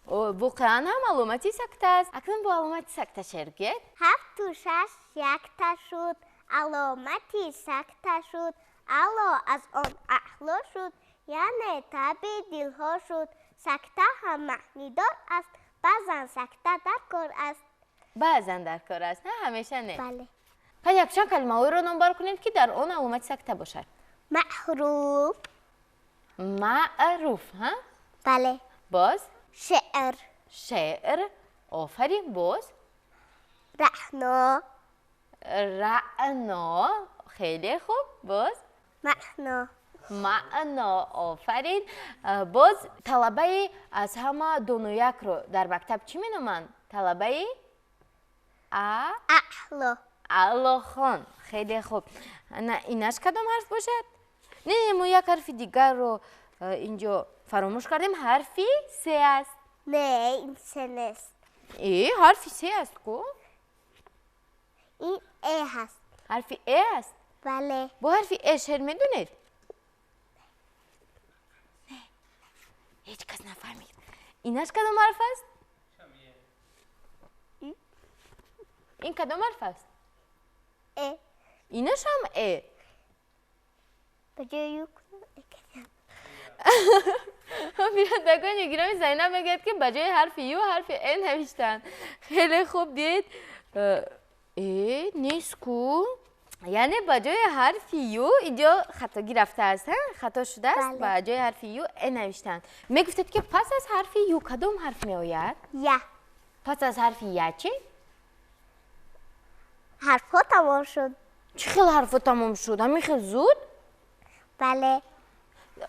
واقعا هم علامتی سکته است. اکنون با علامت سکته شعر گوید. 7 تو 6 یک تا شد، علامتی سکته شد. اعلی از آن اعلا شد، یعنی تب دلها شد. سکته هم معنیدار است. بعضا سکته در کار است. بعضا در کار است، نه همیشه نه. بله. پس یکشان کلمه هایی را نامبر کنید که در آن علامت سکته باشد. محروف. معروف. ها؟ بله. باز شعر. شعر. آفرین. باز رعنا. رعنا. خیلی خوب. باز معنا. معنا. آفرین. باز طلبه از همه دونویک رو در مکتب چی می نامند؟ طلبه اعلا. اعلا خان. خیلی خوب. نه اینش کدام حرف باشد؟ نه ما یک حرف دیگر رو اینجا فراموش کردیم. حرفی سه است. نه این سه نیست. حرفی سه است کو؟ این ای هست. حرفی ای است. بله. با حرفی ای شعر میدونید؟ نه هیچ کس نفهمید. اینش کدام حرف است؟ این کدام حرف است؟ ای. اینش هم ای. بجای یک بینندگان گرامی زینب بگید که بجای حرف یو حرف ای نوشتن. خیلی خوب دید. ای نیست کو؟ یعنی بجای حرف یو اینجا خطا گرفته است. خطا شده است. بله. بجای حرف یو ای نوشتن. میگفتید که پس از حرف یو کدام حرف می آید؟ یا. پس از حرف یا چی؟ حرفا تمام شد. چه خیلی حرفا تمام شد؟ همین خیلی زود؟ بله.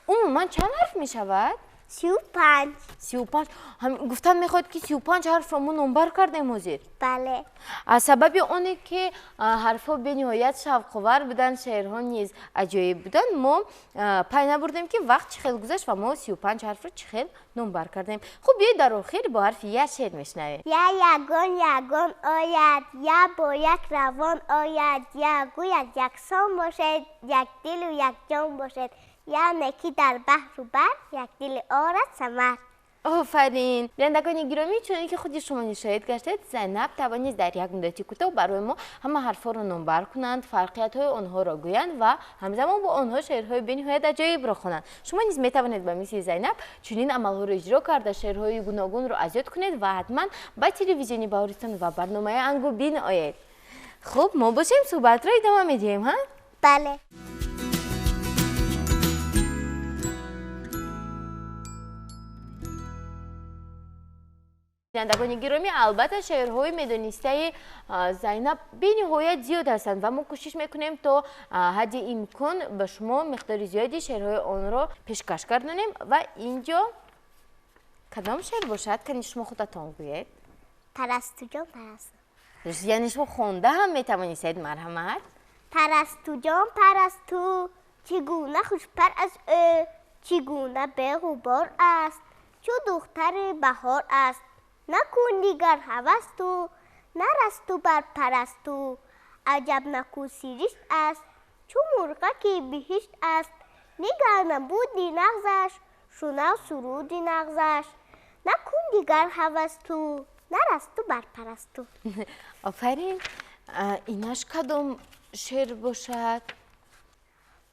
عموما چند حرف می شود؟ 35. 35. هم گفتن میخواد که 35 حرف رو ما نمبر کردیم حضور. بله. از سبب اونه که حرفا به نهایت شوق‌آور بودن، شعرها نیز عجایب بودن، ما پی نبردیم که وقت چه خیلی گذشت و ما 35 حرف رو چه خیلی نمبر کردیم. خب بیایید در آخر با حرف یا شعر میشنویم. یا یگان آید، یا با یک روان آید، یا گوید یکسان باشد، یک دل و یک جان باشد، یا نکی در بحر و بر، یک دل آرد ثمر. آفرین. بینندگان گرامی، چون که خودی شما شاهد گشتید، زینب توانست در یک مدتی کوتاه برای ما همه حرفا رو نمبر کنند، فرقیت های آنها را گویند و همزمان با آنها شعرهای بی‌نهایت عجایب را خوانند. شما نیز میتوانید به مثل زینب چنین عملها را اجرا کرده شعرهای گوناگون را ایجاد کنید و حتما به تلویزیون بهارستان و برنامه انگو بین آیید. خب ما باشیم صحبت را ادامه میدیم. ها؟ بله. بینندگان گرامی، البته شعرهای میدانسته زینب بی‌نهایت زیاد هستند و ما کوشش میکنیم تا حد امکان به شما مقدار زیادی شعرهای آن را پیشکش کردیم و اینجا کدام شعر باشد که شما خودتان گویید؟ پرستو جان پرستو. یعنی شما خونده هم میتوانید؟ مرحمت. پرستو جان پرستو، چگونه خوشپر از او، چگونه به غبار است، چو دختر بهار است. نکن دیگر هوس تو، نرستو بر پرستو، عجب نکو سیریشت است، چو مرغکی بهشت است. نگر نبودی نغزش، شنو سرودی نغزش، نکن دیگر هوس تو، نرستو بر پرستو. آفرین. اینش کدام شعر باشد؟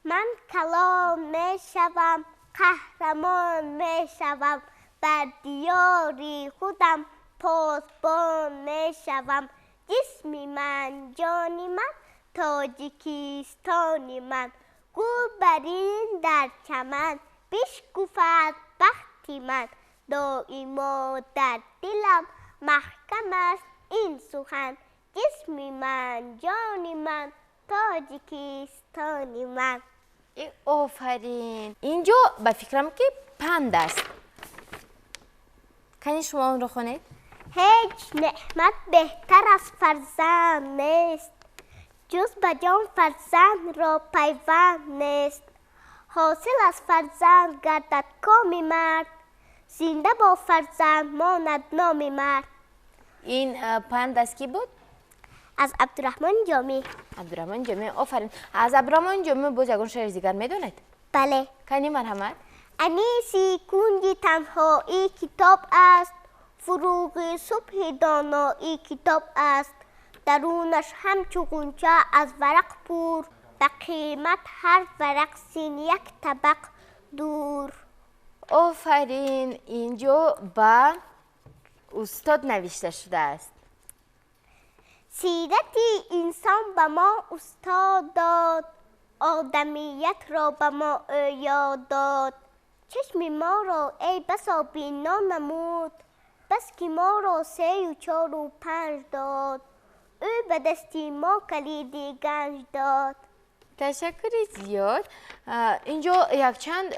من کلام می شوم، قهرمان می شوم، بر دیاری خودم پاسبان می شوم. جسمی من، جانی من، تاجیکستانی من، گل برین در چمن، بشکفد بختی من. دایما در دلم محکم است این سخن، جسمی من، جانی من، تاجیکستانی من. آفرین. اینجا به فکرم که پند است. کنی شما اون رو خونید؟ هیچ نعمت بهتر از فرزند نیست، جز به جان فرزند را پیوند نیست. حاصل از فرزند گردد کام مرد، زنده با فرزند ماند نام مرد. این پند از کی بود؟ از عبدالرحمن جامی. عبدالرحمن جامی. آفرین. از عبدالرحمن جامی باز یگان شعر دیگر میدونید؟ بله. کنی مرحمت. انیسی کنج تنهایی کتاب است، فروغ صبح دانایی کتاب است. درونش همچو غنچه از ورق پور، به قیمت هر ورق سین یک طبق دور. آفرین. اینجا با استاد نوشته شده است. سیرت انسان به ما استاد داد، آدمیت را به ما یاد داد. چشم ما را ای بسا بینا نمود، بس که ما را 3 و 4 و 5 داد. او به دستی ما کلید گنج داد. تشکری زیاد. اینجا یک چند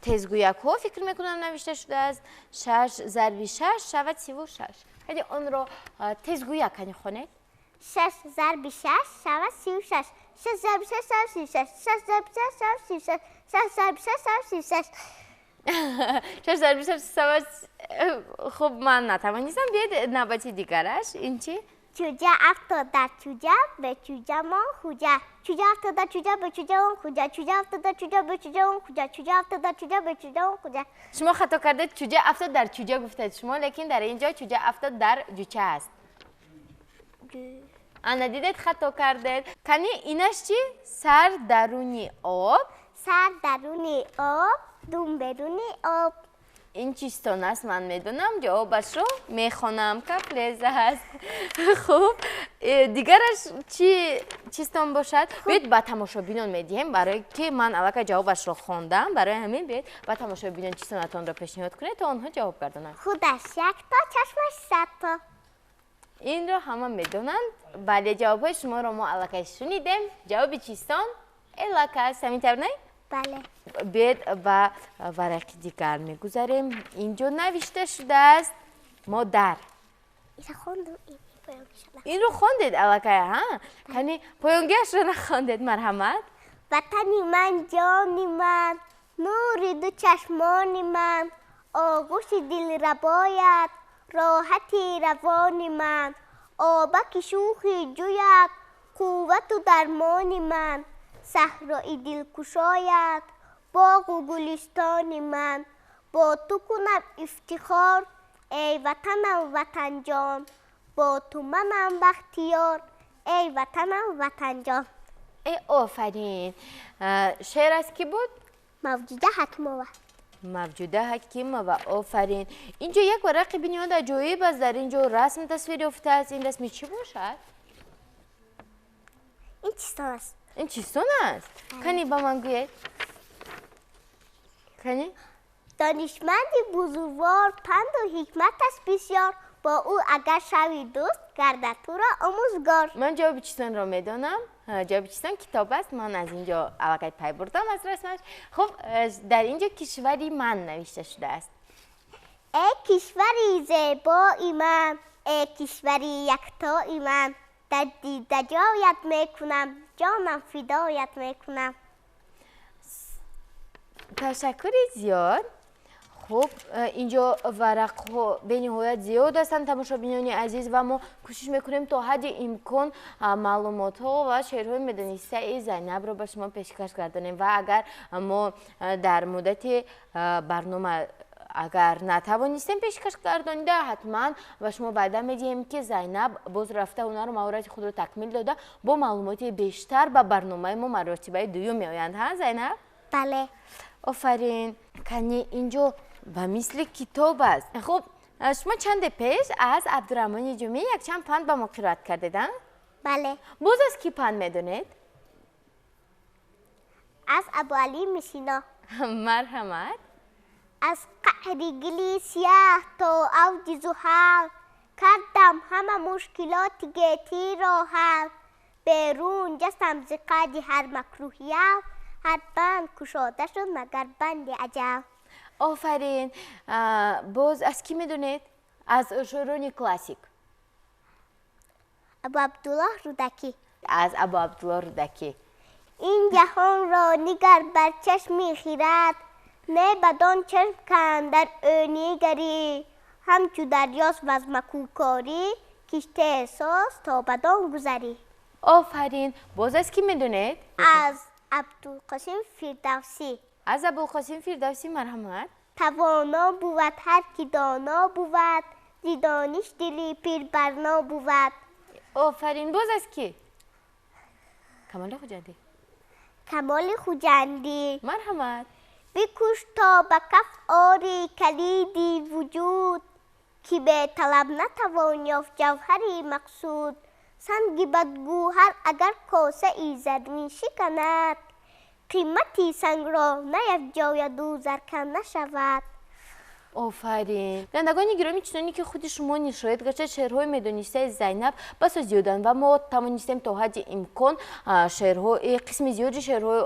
تزگویک ها فکر میکنم نوشته شده است. 6 ضرب 6 شود 36. هدی آن را تزگویک کنی خونید. 6 ضرب 6 شود 36. 6 ضرب 6 شود 36. 6 ضرب 6 شود 36. 6 ضرب 6 شود 36. 6 ضرب 6 شود. خب من نتوانستم. بیاید نوبتی دیگرش. این چی؟ چوجه افتاد در چوجه، به چوجه ما خوجه. چوجه افتاد در چوجه، به چوجه اون خوجه. چوجه افتاد در چوجه، به چوجه اون خوجه. چوجه افتاد در چوجه، به چوجه اون خوجه. شما خطا کردید. چوجه افتاد در چوجه گفتید شما، لیکن در اینجا چوجه افتاد در جوچه است. ندیدید خطا کردید. کنی اینش چی؟ سر درونی آب. سر درونی آب، دم برونی آب. این چیستان است من میدونم. جوابش رو میخونم که فلزه هست. خوب دیگرش چیستان باشد؟ بیاید به تماشابینان میدیم برای که من الان جوابش رو خوندم. برای همین بیاید به تماشابینان چیستانتان را پیشنهاد کنید تا آنها جواب گردانند. خودش 1 تا، چشمش 100 تا. این رو همه میدونند. بله جواب شما رو ما الان شنیدیم. جواب چیستان الک است. همین طور نه؟ بله. بیاید به ورق دیگر میگذاریم. اینجا نوشته شده است مادر. این رو خوندید الکه ها؟ کنی پایانگیش رو نخوندید مرحمت. وطنی من، جانی من، نور دو چشمانی من، آغوش دل ربایت، راحتی روانی من، آبک شوخی جویت، قوت و درمانی من، صحرای دلکشایت، باغ و گلستانی من. با تو کنم افتخار ای وطنم وطن جان، با تو منم بختیار ای وطنم وطن جان. ای آفرین. شعر از کی بود؟ موجوده حکیموه. موجوده حکیموه. آفرین. اینجا یک ورق بینیاد عجایب است. در اینجا رسم تصویر افته است. این رسمی چی باشد؟ این چیستان است. این چیستان است؟ کنی با من گوید؟ کنی؟ دانشمندی بزرگوار، پند و حکمت است بسیار، با او اگر شوی دوست گردد تو را آموزگار. من جواب چیستان را میدانم. جواب چیستان کتاب است. من از اینجا الان پی بردم از رسمش. خب در اینجا کشوری من نوشته شده است. ای کشوری زیبایی من، ای کشوری یکتایی من، در دیده جایت میکنم، جانم فدایت میکنم. تشکری زیاد. خب اینجا ورق ها به نهایت زیاد هستند تماشابینان عزیز و ما کوشش میکنیم تا حد امکان معلومات ها و شعرهای مدنیسته زینب را به شما پیشکش گردانیم و اگر ما در مدت برنامه اگر نتوانستیم پیشکش گردانیده حتما و شما بعدا میدیم که زینب باز رفته اونا رو مهارت خود رو تکمیل داده با معلومات بیشتر به برنامه ما مراتبه دوم میآیند. ها زینب؟ بله. آفرین. کنی اینجا به مثل کتاب است. خب شما چند پیش از عبدالرحمن جمعی یک چند پند به ما قرائت کردیدن؟ بله. باز از کی پند میدونید؟ از ابوعلی مسینا. مرحمت. از قعر گلی سیاه تا اوج زحل، کردم همه مشکلات گیتی را حل، بیرون جستم ز قید هر مکروهیت، هر بند کشاده شد مگر بند عجب. آفرین. باز از کی میدونید؟ از شعران کلاسیک. ابو عبدالله رودکی. از ابو عبدالله رودکی. این جهان را نگر بر چشم خیرت، نه بدان چشم کن در نگری، همچو دریاست و از مکوکاری، کشته احساس تا بدان گذری. آفرین. باز از کی میدونید؟ از عبدالقاسم فردوسی. از ابوالقاسم فردوسی. مرحمت. توانا بود هر کی دانا بود، زیدانش دلی پیر برنا بود. آفرین. باز از کی؟ کمال خوجندی. کمال خوجندی. مرحمت. بکوش تا به کف آری کلیدی وجود که به طلب نتوان یافت جوهری مقصود. سنگ بدگوهر اگر کاسه ای زرین شکند قیمتی سنگ را نیفزاید و زرکن نشود. آفرین. بینندگان گرامی، چنانی که خود شما نشاید گرچه شعرهای میدانسته زینب بس زیادن و ما توانستیم تا حد امکان شعرهای قسم زیادی شعرهای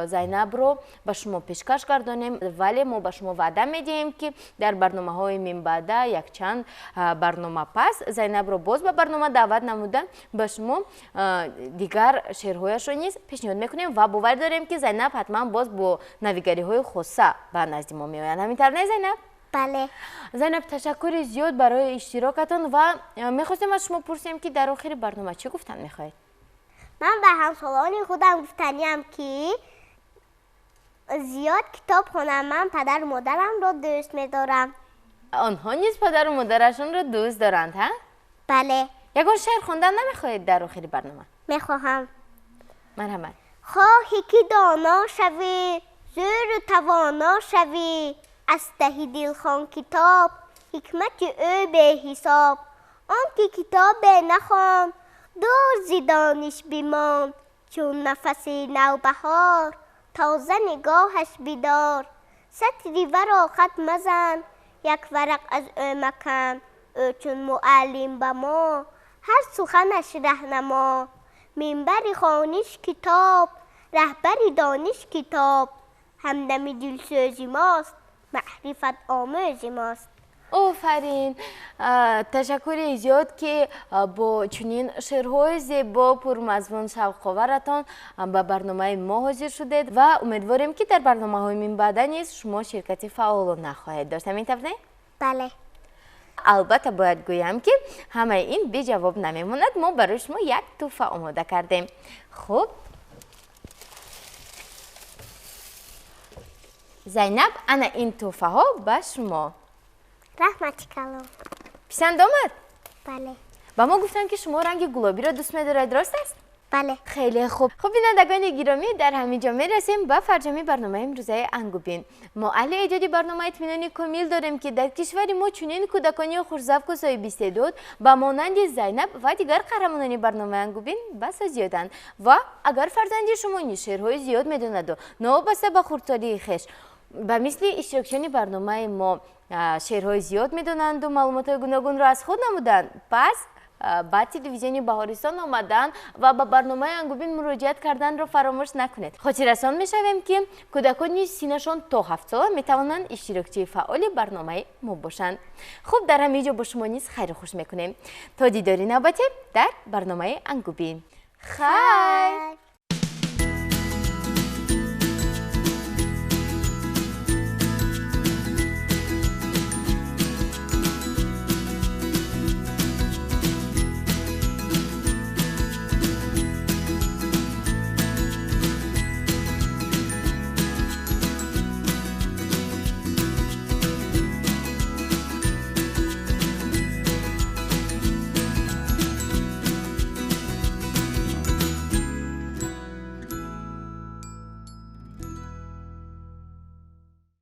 زینب رو به شما پیشکش کردیم، ولی ما به شما وعده میدیم که در برنامه‌های من بعد یک چند برنامه پس زینب رو باز به برنامه دعوت نمودن به شما دیگر شعرهایش رو نیز پیشنهاد میکنیم و باور داریم که زینب حتما باز با نویگری‌های خاصه به نزد ما میآید. همینطور نه زینب؟ بله. زینب تشکر زیاد برای اشتراکتان و میخواستیم از شما پرسیم که در آخر برنامه چی گفتن میخواید؟ من به همسالان خودم گفتنیم که زیاد کتاب خوانم. من پدر و مادرم را دوست میدارم. آنها نیز پدر و مادرشون را دوست دارند ها؟ بله. یگان شعر خوندن نمیخواید در آخر برنامه؟ میخواهم. مرحبا. خواهی که دانا شوی زور توانا شوی از ته دل خوان کتاب حکمت او به حساب. آنکه کتاب نخوان دور ز دانش بماند چون نفس نوبهار تازه نگاهش بدار. سطری ورا خط مزن یک ورق از او مکن او چون معلم به ما هر سخنش رهنما. منبر خوانش کتاب رهبر دانش کتاب همدم دلسوزی ماست معرفت آموز ماست. آفرین. تشکر زیاد که با چنین شعرهای زیبا پرمضمون شوق‌آورتان به برنامه ما حاضر شدید و امیدواریم که در برنامه‌های من بعد نیز شما شرکت فعال نخواهید داشت. همینطور نه؟ بله. البته باید گویم که همه این بی جواب نمیماند. ما برای شما یک تحفه آماده کردیم. خب زینب، انا این تحفه ها به شما. رحمت کلام. پسند آمد؟ بله. با ما گفتن که شما رنگ گلابی را دوست می‌دارید، درست است؟ بله. خیلی خوب. خب بینندگان گرامی، در همینجا میرسیم به فرجام برنامه امروزه انگوبین. ما اهل ایجاد برنامه اطمینان کامل داریم که در کشور ما چنین کودکانی خوش‌ذوق و صاحب استعداد به مانند زینب و دیگر قهرمانان برنامه انگوبین بس زیادند و اگر فرزندی شما شعرهای زیاد میدوند و نوابسته به خردسالی خویش به مثل اشتراکچیان برنامه ما شعرهای زیاد میدونند و معلومات گوناگون را از خود نمودند، پس بعد تلویزیون بهارستان آمدن و به برنامه انگوبین مراجعت کردن را فراموش نکنید. خاطررسان میشویم که کودکانی سینشان تا 7 سال میتوانند اشتراکچی فعال برنامه ما باشند. خوب، در همینجا با شما نیز خیر خوش میکنیم تا دیداری نوبتی در برنامه انگوبین. خیر.